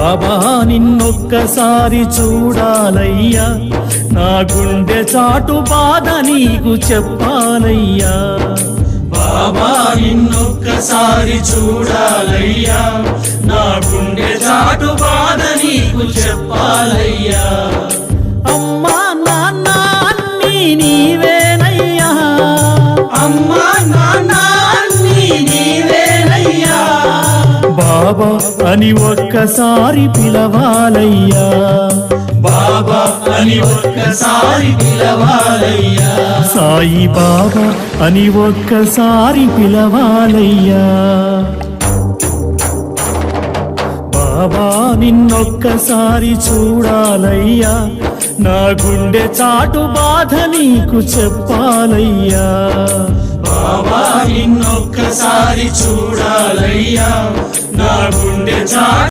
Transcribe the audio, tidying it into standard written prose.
బాబా నిన్నొక్కసారి చూడాలయ్యా, నా గుండె చాటు బాధ నీకు చెప్పాలయ్యా. బాబా నిన్నొక్కసారి చూడాలయ్యా, నా గుండె చాటు బాధ నీకు చెప్పాలయ్యా. అమ్మా నాన్న అన్నీ నీవేనయ్యా, అమ్మా నాన్న అన్నీ నీవేనయ్యా. బాబా అని ఒక్కసారి పిలవాలయ్యా, బాబా అని ఒక్కసారి పిలవాలయ్యా. సాయి బాబా అని ఒక్కసారి పిలవాలయ్యా. బాబా నిన్నొక్కసారి చూడాలయ్యా, నా గుండె చాటు బాధ నీకు చెప్పాలయ్యా. బాబా నిన్నొక్కసారి చూడాలయ్యా, నా గుండె చాటు